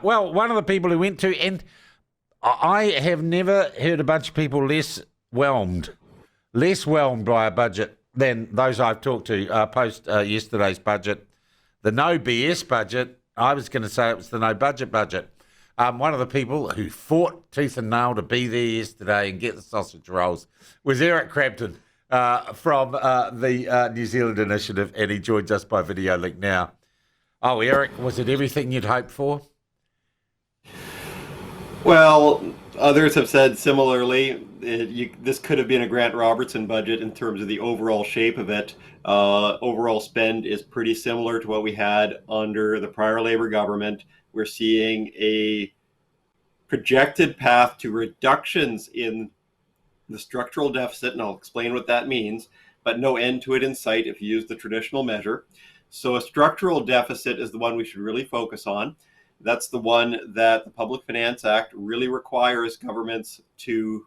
Well, one of the people who went to, and I have never heard a bunch of people less whelmed by a budget than those I've talked to post yesterday's budget. The no BS budget, I was going to say it was the no budget budget. One of the people who fought tooth and nail to be there yesterday and get the sausage rolls was Eric Crampton from the New Zealand Initiative, and he joins us by video link now. Oh, Eric, was it everything you'd hoped for? Well, others have said similarly. This could have been a Grant Robertson budget in terms of the overall shape of it. Overall spend is pretty similar to what we had under the prior Labour government. We're seeing a projected path to reductions in the structural deficit, and I'll explain what that means, but no end to it in sight if you use the traditional measure. So a structural deficit is the one we should really focus on. That's the one that the Public Finance Act really requires governments to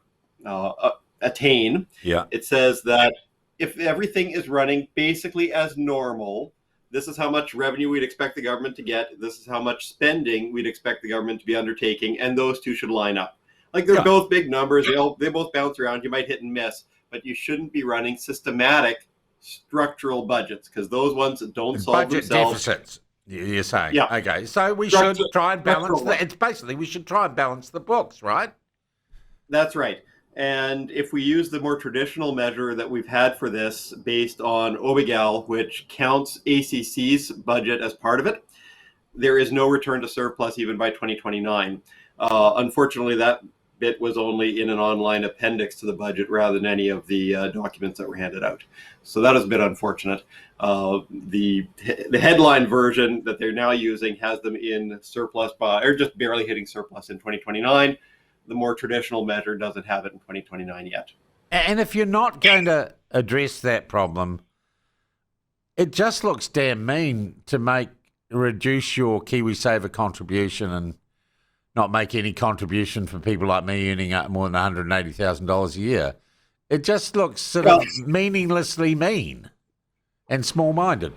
attain. Yeah. It says that if everything is running basically as normal, this is how much revenue we'd expect the government to get. This is how much spending we'd expect the government to be undertaking, and those two should line up. Like they're both big numbers. They both bounce around. You might hit and miss, but you shouldn't be running systematic structural budgets because those ones that don't solve budget themselves. Deficits. You're saying, Yeah. Okay, so we should try and balance. It's basically we should try and balance the books, right? That's right. And if we use the more traditional measure that we've had for this based on OBIGAL, which counts ACC's budget as part of it, there is no return to surplus even by 2029. Unfortunately, that bit was only in an online appendix to the budget rather than any of the documents that were handed out. So that is a bit unfortunate. The headline version that they're now using has them in surplus or just barely hitting surplus in 2029. The more traditional measure doesn't have it in 2029 yet. And if you're not going to address that problem, it just looks damn mean to reduce your KiwiSaver contribution and not make any contribution for people like me earning more than $180,000 a year. It just looks sort of meaninglessly mean and small-minded.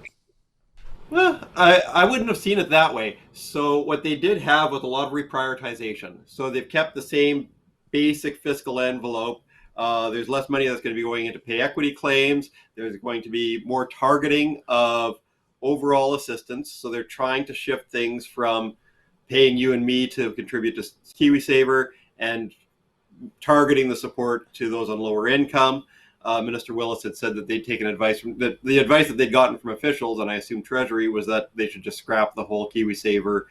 Well, I wouldn't have seen it that way. So what they did have was a lot of reprioritization. So they've kept the same basic fiscal envelope. There's less money that's going to be going into pay equity claims. There's going to be more targeting of overall assistance. So they're trying to shift things from paying you and me to contribute to KiwiSaver and targeting the support to those on lower income. Minister Willis had said that they'd taken advice from the advice that they'd gotten from officials, and I assume Treasury, was that they should just scrap the whole KiwiSaver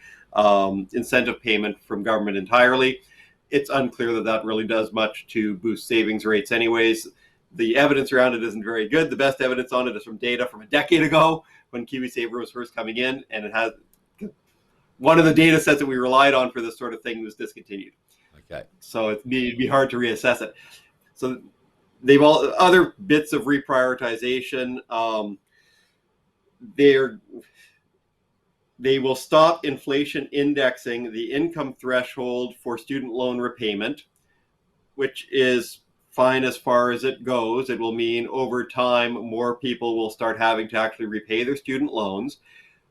incentive payment from government entirely. It's unclear that really does much to boost savings rates anyways. The evidence around it isn't very good. The best evidence on it is from data from a decade ago when KiwiSaver was first coming in, and it has one of the data sets that we relied on for this sort of thing was discontinued. Okay. So it'd be hard to reassess it. So they've all other bits of reprioritization. They will stop inflation indexing the income threshold for student loan repayment, which is fine as far as it goes. It will mean over time more people will start having to actually repay their student loans.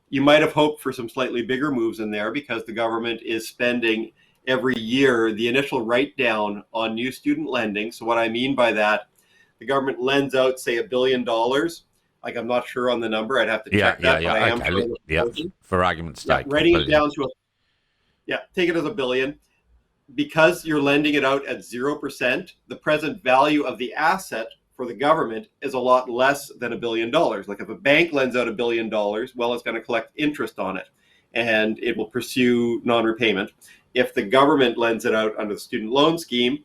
You might have hoped for some slightly bigger moves in there because the government is spending every year the initial write-down on new student lending. So what I mean by that, the government lends out, say, $1 billion. Like, I'm not sure on the number. I'd have to check that. But I am sure for argument's sake. Writing it down to take it as $1 billion. Because you're lending it out at 0%, the present value of the asset for the government is a lot less than $1 billion. Like if a bank lends out $1 billion, well, it's going to collect interest on it and it will pursue non-repayment. If the government lends it out under the student loan scheme,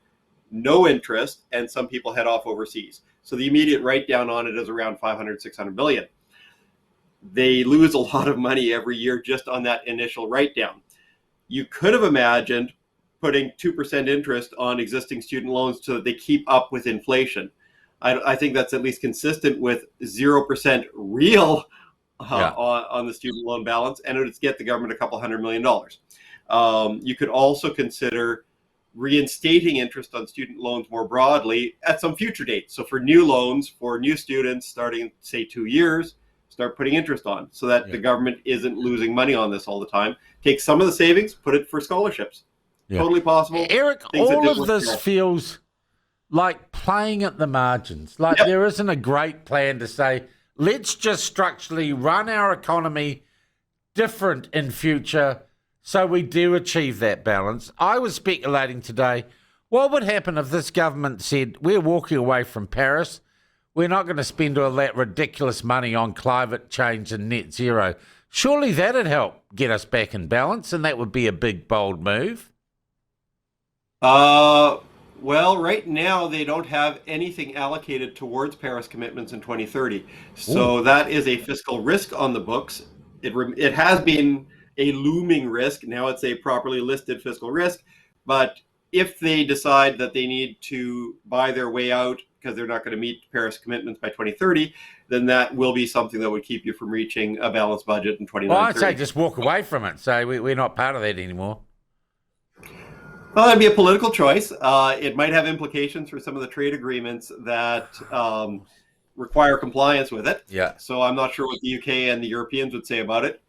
no interest, and some people head off overseas. So the immediate write down on it is around 500, 600 billion. They lose a lot of money every year just on that initial write down. You could have imagined putting 2% interest on existing student loans so that they keep up with inflation. I think that's at least consistent with 0% real on the student loan balance, and it would get the government a couple $100 million. You could also consider reinstating interest on student loans more broadly at some future date. So for new loans, for new students starting, say, 2 years, start putting interest on so that the government isn't losing money on this all the time. Take some of the savings, put it for scholarships. Totally possible. Eric, all of this feels like playing at the margins. Like there isn't a great plan to say, let's just structurally run our economy different in future so we do achieve that balance. I was speculating today, what would happen if this government said, we're walking away from Paris, we're not going to spend all that ridiculous money on climate change and net zero. Surely that'd help get us back in balance, and that would be a big, bold move. Well, right now they don't have anything allocated towards Paris commitments in 2030. So that is a fiscal risk on the books. It has been a looming risk. Now it's a properly listed fiscal risk. But if they decide that they need to buy their way out because they're not going to meet Paris commitments by 2030, then that will be something that would keep you from reaching a balanced budget in 2030. Well, I'd say just walk away from it. So we're not part of that anymore. Well, that'd be a political choice. It might have implications for some of the trade agreements that require compliance with it. Yeah. So I'm not sure what the UK and the Europeans would say about it.